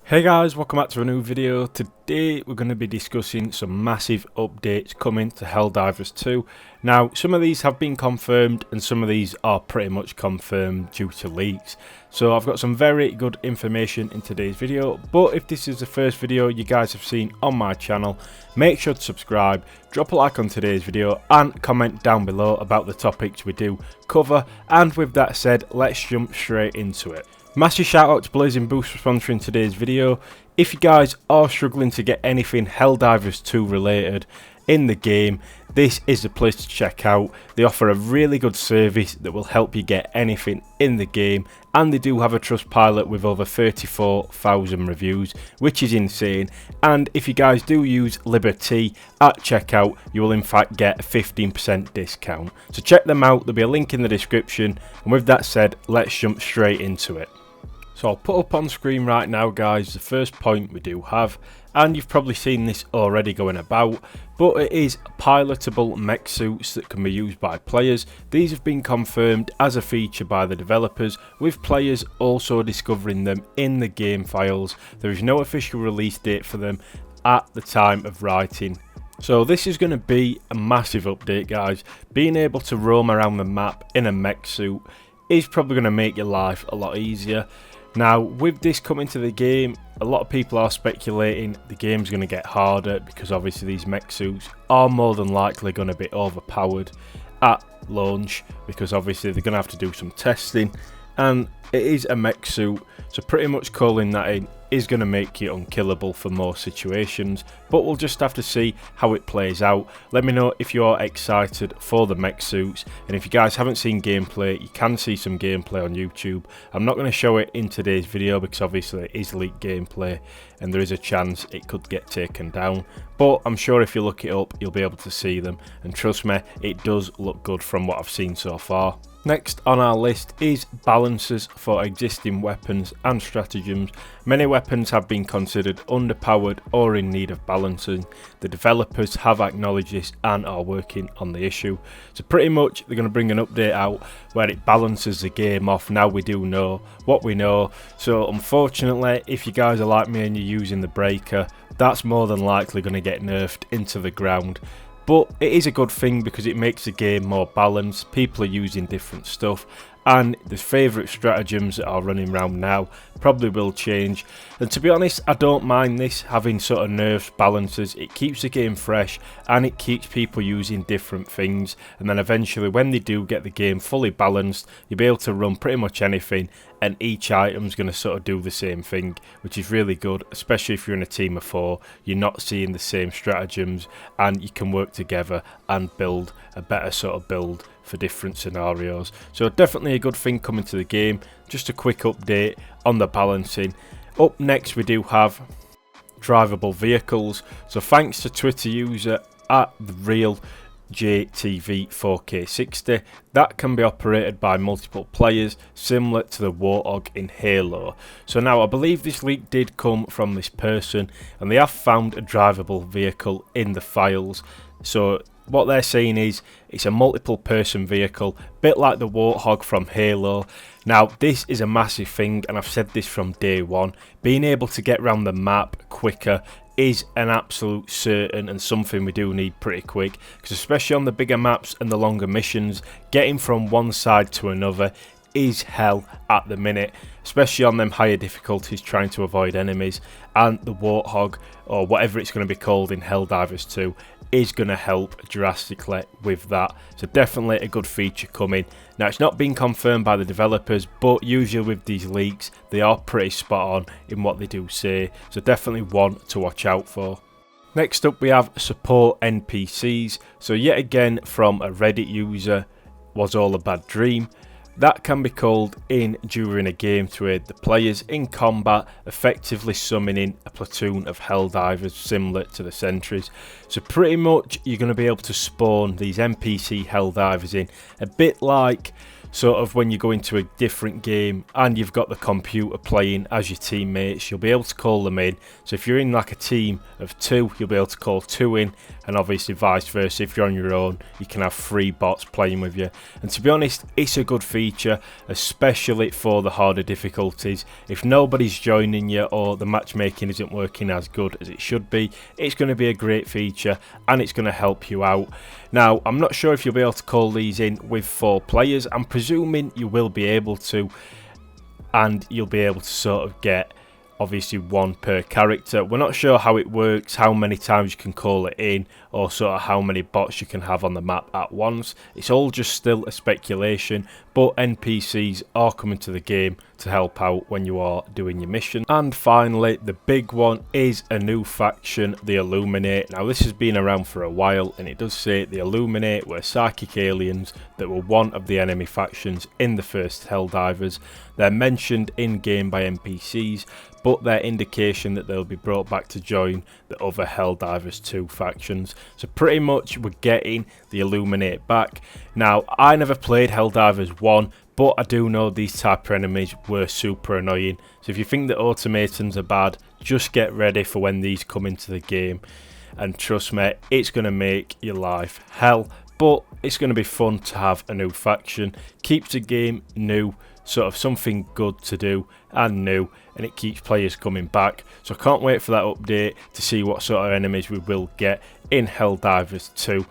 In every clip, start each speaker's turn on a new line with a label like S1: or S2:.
S1: Hey guys, welcome back to a new video. Today we're going to be discussing some massive updates coming to Helldivers 2. Now, some of these have been confirmed and some of these are pretty much confirmed due to leaks. So I've got some very good information in today's video, but if this is the first video you guys have seen on my channel, make sure to subscribe, drop a like on today's video and comment down below about the topics we do cover. And with that said, let's jump straight into it. Massive shout out to Blazing Boost for sponsoring today's video. If you guys are struggling to get anything Helldivers 2 related in the game, this is the place to check out. They offer a really good service that will help you get anything in the game, and they do have a Trustpilot with over 34,000 reviews, which is insane. And if you guys do use Liberty at checkout, you will in fact get a 15% discount. So check them out, there'll be a link in the description. And with that said, let's jump straight into it. So I'll put up on screen right now guys the first point we do have, and you've probably seen this already going about, but it is pilotable mech suits that can be used by players. These have been confirmed as a feature by the developers, with players also discovering them in the game files. There is no official release date for them at the time of writing. So this is going to be a massive update guys. Being able to roam around the map in a mech suit is probably going to make your life a lot easier. Now, with this coming to the game, a lot of people are speculating the game's going to get harder because obviously these mech suits are more than likely going to be overpowered at launch, because obviously they're going to have to do some testing, and it is a mech suit, so pretty much calling that in is going to make you unkillable for most situations, but we'll just have to see how it plays out. Let me know if you're excited for the mech suits, and if you guys haven't seen gameplay, you can see some gameplay on YouTube. I'm not going to show it in today's video because obviously it is leaked gameplay and there is a chance it could get taken down, but I'm sure if you look it up you'll be able to see them, and trust me, it does look good from what I've seen so far. Next on our list is balances for existing weapons and stratagems. Many weapons have been considered underpowered or in need of balancing. The developers have acknowledged this and are working on the issue. So pretty much they're going to bring an update out where it balances the game off. Now we do know what we know. So unfortunately, if you guys are like me and you're using the breaker, that's more than likely going to get nerfed into the ground. But it is a good thing because it makes the game more balanced. People are using different stuff, and the favourite stratagems that are running around now probably will change. And to be honest, I don't mind this having sort of nerfs, balances. It keeps the game fresh and it keeps people using different things, and then eventually when they do get the game fully balanced, you'll be able to run pretty much anything and each item's going to sort of do the same thing, which is really good, especially if you're in a team of 4. You're not seeing the same stratagems and you can work together and build a better sort of build for different scenarios. So definitely a good thing coming to the game. Just a quick update on the balancing. Up next we do have drivable vehicles. So thanks to Twitter user at the real JTV 4K60, that can be operated by multiple players, similar to the Warthog in Halo. So now I believe this leak did come from this person, and they have found a drivable vehicle in the files. So what they're saying is it's a multiple person vehicle, bit like the Warthog from Halo. Now this is a massive thing, and I've said this from day one. Being able to get around the map quicker is an absolute certain, and something we do need pretty quick, because especially on the bigger maps and the longer missions, getting from one side to another is hell at the minute, especially on them higher difficulties trying to avoid enemies. And the Warthog, or whatever it's going to be called in Helldivers 2, is going to help drastically with that. So definitely a good feature coming. Now it's not been confirmed by the developers, but usually with these leaks they are pretty spot on in what they do say, so definitely one to watch out for. Next up we have support NPCs. So yet again from a Reddit user, was all a bad dream. That can be called in during a game to aid the players in combat, effectively summoning a platoon of Helldivers similar to the sentries. So pretty much you're going to be able to spawn these NPC Helldivers in, a bit like sort of when you go into a different game and you've got the computer playing as your teammates, you'll be able to call them in. So if you're in like a team of 2, you'll be able to call 2 in, and obviously vice versa. If you're on your own, you can have 3 bots playing with you. And to be honest, it's a good feature, especially for the harder difficulties. If nobody's joining you or the matchmaking isn't working as good as it should be, it's going to be a great feature and it's going to help you out. Now, I'm not sure if you'll be able to call these in with 4 players. I'm presuming you will be able to, and you'll be able to sort of get obviously 1 per character. We're not sure how it works, how many times you can call it in, or sort of how many bots you can have on the map at once. It's all just still a speculation, but NPCs are coming to the game to help out when you are doing your mission. And finally, the big one is a new faction, the Illuminate. Now this has been around for a while, and it does say the Illuminate were psychic aliens that were one of the enemy factions in the first Helldivers. They're mentioned in game by NPCs, but they're indication that they'll be brought back to join the other Helldivers 2 factions. So pretty much we're getting the Illuminate back. Now, I never played Helldivers 1, but I do know these type of enemies were super annoying. So if you think that automatons are bad, just get ready for when these come into the game. And trust me, it's going to make your life hell. But it's going to be fun to have a new faction. Keeps the game new, sort of something good to do and new, and it keeps players coming back. So I can't wait for that update to see what sort of enemies we will get in Helldivers 2.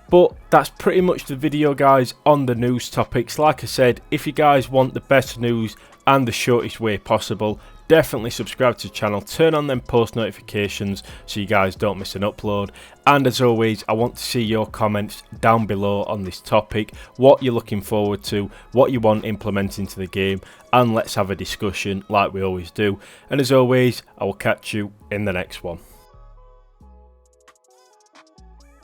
S1: But that's pretty much the video, guys, on the news topics. Like I said, if you guys want the best news and the shortest way possible, definitely subscribe to the channel, turn on them post notifications so you guys don't miss an upload. And as always, I want to see your comments down below on this topic, what you're looking forward to, what you want implementing to the game, and let's have a discussion like we always do. And as always, I will catch you in the next one.